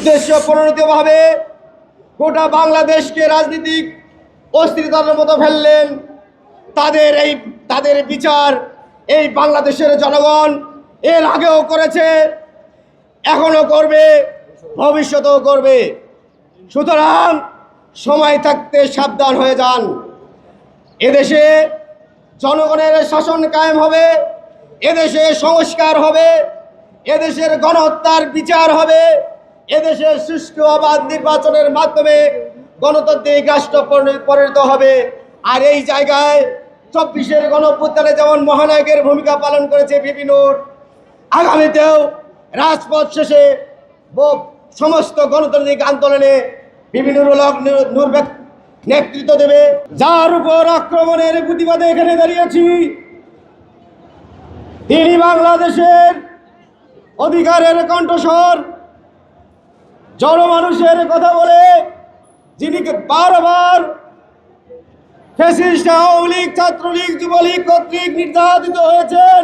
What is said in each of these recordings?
উদ্দেশ্য প্রণোদিতভাবে গোটা বাংলাদেশকে রাজনৈতিক অস্থিরতার মতো ফেললেন। তাদের বিচার এই বাংলাদেশের জনগণ এর আগেও করেছে, এখনো করবে, ভবিষ্যতেও করবে। সুতরাং সময় থাকতে সাবধান হয়ে যান। এদেশে জনগণের শাসন কায়েম হবে, এদেশে সংস্কার হবে, এদেশের গণহত্যার বিচার হবে, এদেশে সুষ্ঠু অবাধ নির্বাচনের মাধ্যমে গণতান্ত্রিক রাষ্ট্র পরিণত হবে। আর এই জায়গায় 24-এর গণঅভ্যুত্থানে যেমন মহানায়কের ভূমিকা পালন করেছে ভিপি নূর, আগামীতেও রাজপথ শেষে সমস্ত গণতান্ত্রিক আন্দোলনে ভিপি নুরুল হক নূর নেতৃত্ব দেবে। যার উপর আক্রমণের প্রতিবাদে এখানে দাঁড়িয়েছি, তিনি বাংলাদেশের অধিকারের কণ্ঠস্বর, জনমানুষের কথা বলে যিনি বারবার ফ্যাসিস্ট আওয়ামী লীগ, ছাত্রলীগ, যুবলীগ কর্তৃক নির্যাতিত হয়েছেন,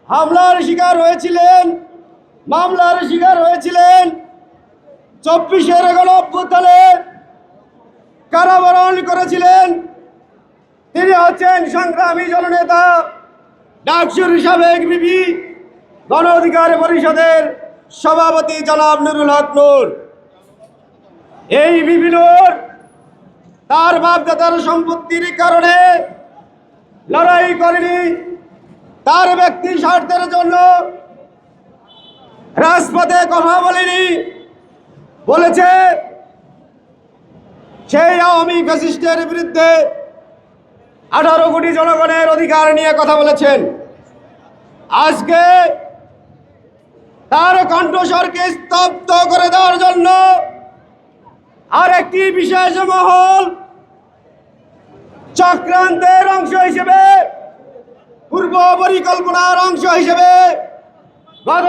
হামলার শিকার হয়েছিলেন, মামলার শিকার হয়েছিলেন, 24-এর গণঅভ্যুত্থানে কারাবরণ করেছিলেন। তিনি হচ্ছেন সংগ্রামী জননেতা, ডাকসুর সাবেক বিপি, গণ অধিকার পরিষদের সভাপতি জনাব নুরুল হক নূর। এই বিপি নূর তার বাপদাদার সম্পত্তির কারণে লড়াই করেনি, তার ব্যক্তি স্বার্থের জন্য রাজপথে কথা বলেনি। বলেছে সেই আওয়ামী ফ্যাসিস্টের বিরুদ্ধে 18 কোটি জনগণের অধিকার নিয়ে কথা বলেছেন। আজকে তার কণ্ঠস্বরকে স্তব্ধ করে দেওয়ার জন্য আর একটি বিশেষ মহল চক্রান্তের অংশ হিসেবে, পূর্ব পরিকল্পনার অংশ হিসেবে গত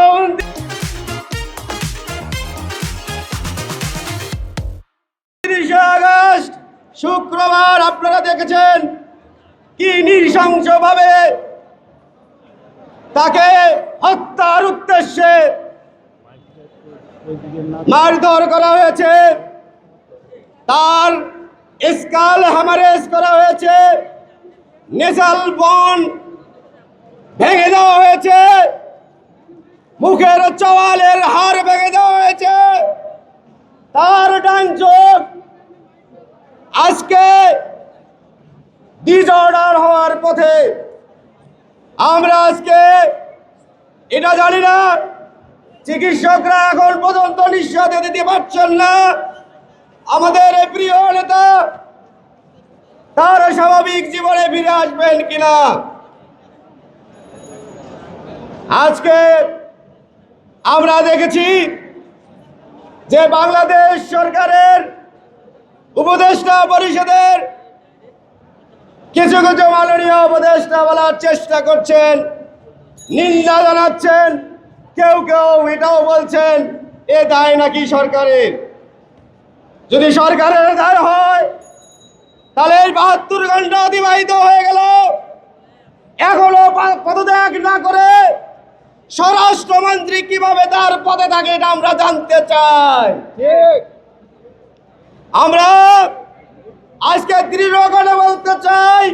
29 আগস্ট শুক্রবার আপনারা দেখেছেন কি নৃশংসভাবে তাকে হত্যার উদ্দেশ্যে মারধর করা হয়েছে, তার স্কাল হ্যামারেজ করা হয়েছে, নেসাল বন ভেঙে দেওয়া হয়েছে, মুখের চওয়ালের হাড় ভেঙে দেওয়া হয়েছে, তার ডান চোখ আজকে ডিসঅর্ডার হওয়ার পথে। আমরা আজকে এটা জানি না, চিকিৎসকরা এখন পর্যন্ত নিঃশ্বাস দিতে পারছেন না আমাদের প্রিয় নেতা তার স্বাভাবিক জীবনে ফিরে আসবেন কিনা। আজকে আমরা দেখেছি যে বাংলাদেশ সরকারের উপদেষ্টা পরিষদের কিছু কিছু মাননীয় উপদেষ্টা বলার চেষ্টা করছেন, নিন্দা জানাচ্ছেন, কেউ কেউ এটাও বলছেন এ দায় নাকি সরকারের। যদি সরকারের দায় হয় তাহলে এই 72 ঘন্টা অতিবাহিত হয়ে গেল, এখনো পদত্যাগ না করে স্বরাষ্ট্রমন্ত্রী কিভাবে তার পদে থাকে এটা আমরা জানতে চাই। আমরা আজকে দৃঢ় করে বলতে চাই,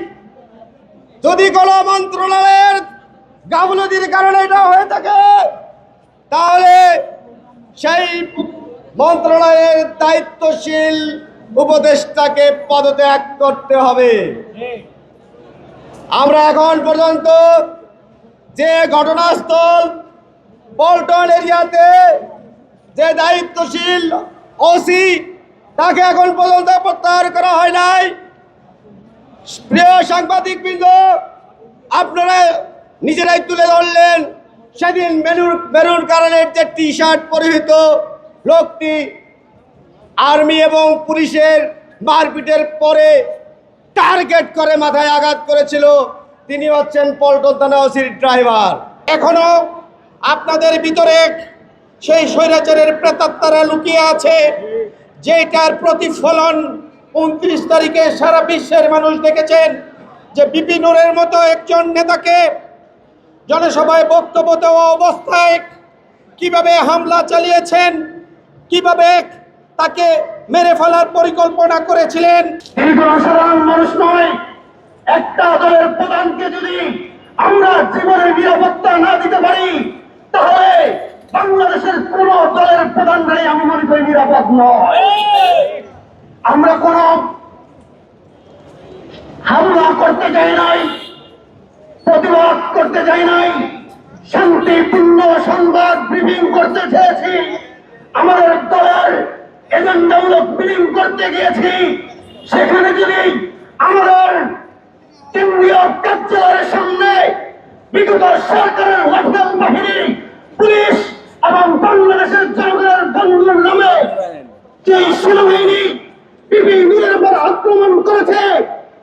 যদি কোনো মন্ত্রণালয়ের গাফলতির কারণে এটা হয়ে থাকে তাহলে সেই মন্ত্রণালয়ের দায়িত্বশীল উপদেষ্টাকে পদত্যাগ করতে হবে। আমরা এখন পর্যন্ত যে ঘটনাস্থল পল্টন এরিয়াতে যে দায়িত্বশীল ওসি তাকে এখন পর্যন্ত প্রত্যাহার করা হয় নাই। প্রিয় সাংবাদিকবৃন্দ, আপনারা নিজেরাই তুলে ধরলেন সেদিন মেরুন কালারের যে টি শার্ট পরিহিত লোকটি আর্মি এবং পুলিশের মারপিটের পরে টার্গেট করে মাথায় আঘাত করেছিল, তিনি হচ্ছেন পল্টন থানা ওসির ড্রাইভার। এখনো আপনাদের ভিতরে সেই স্বৈরাচারের প্রেতাত্মারা লুকিয়ে আছে, যেটার প্রতিফলন 29 তারিখে সারা বিশ্বের মানুষ দেখেছেন যে বিপি নূরের মতো একজন নেতাকে জনসভায় বক্তব্য দেওয়া অবস্থায় কিভাবে হামলা চালিয়েছেন, কিভাবে তাকে মেরে ফেলার পরিকল্পনা করেছিলেন। এই কোনো সাধারণ মানুষ নয়। একটা দলের প্রধানকে যদি আমরা জীবনের নিরাপত্তা না দিতে পারি, তাহলে বাংলাদেশের কোন দলের প্রধানরাই আমি মনে করি নিরাপদ নয়। আমরা কোন হামলা করতে চাই নাই, প্রতিবাদ করতে চাই নাই, শান্তিপূর্ণ সংবাদ ব্রিফিং করতে চেয়েছি। আমাদের দলের এজেন্ডামূলক মিটিং করতে গিয়েছি। সেখানে যদি আমাদের কেন্দ্রীয় কার্যালয়ের সামনে বিগত সরকারের লাঠিয়াল বাহিনী, পুলিশ এবং বাংলাদেশের জনগণের বন্ধুর নামে যে সেনাবাহিনী বিভিন্নের উপর আক্রমণ করেছে,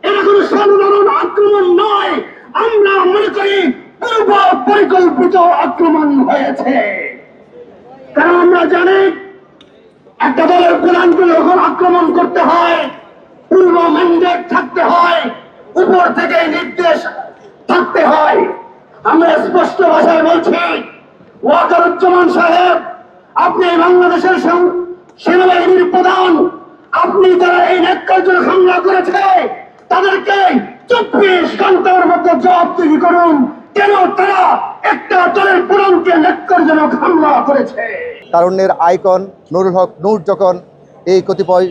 এটা কোনো সাধারণ আক্রমণ নয়। আমরা মনে করি পূর্ব পরিকল্পিত আক্রমণ হয়েছে। কারণ আমরা জানি একটা দলের প্রধানকে যখন আক্রমণ করতে হয়, পূর্ব ম্যান্ডেট থাকতে হয়, উপর থেকে নির্দেশ থাকতে হয়। আমরা স্পষ্ট ভাষায় বলছি, ওয়াকারুজ্জামান সাহেব, আপনি বাংলাদেশের সেনাবাহিনীর প্রধান, আপনি যারা এই ন্যাক্কারজনক হামলা করেছে তাদেরকে 24 ঘন্টার মধ্যে জবাবদিহি করুন, কেন তারা একটা দলের প্রধানকে ন্যাক্কারজনক হামলা করেছে। তারুণ্যের আইকন নুরুল হক নূর যখন এই কতিপয়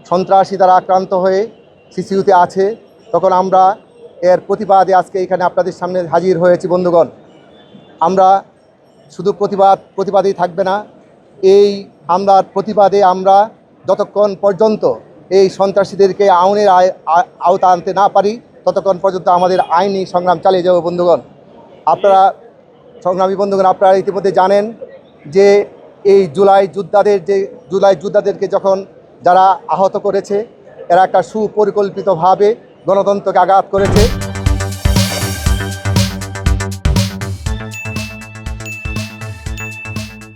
সন্ত্রাসী দ্বারা আক্রান্ত হয়ে সিসিউতে আছে, তখন আমরা এর প্রতিবাদে আজকে এখানে আপনাদের সামনে হাজির হয়েছি। বন্ধুগণ, আমরা শুধু প্রতিবাদেই থাকবে না, এই হামলার প্রতিবাদে আমরা যতক্ষণ পর্যন্ত এই সন্ত্রাসীদেরকে আইনের আওতা আনতে না পারি, ততক্ষণ পর্যন্ত আমাদের আইনি সংগ্রাম চালিয়ে যাব। বন্ধুগণ, আপনারা সংগ্রামী বন্ধুগণ, আপনারা ইতিমধ্যে জানেন যে এই জুলাই যোদ্ধাদেরকে যখন যারা আহত করেছে, এরা একটা সুপরিকল্পিতভাবে গণতন্ত্রকে আঘাত করেছে।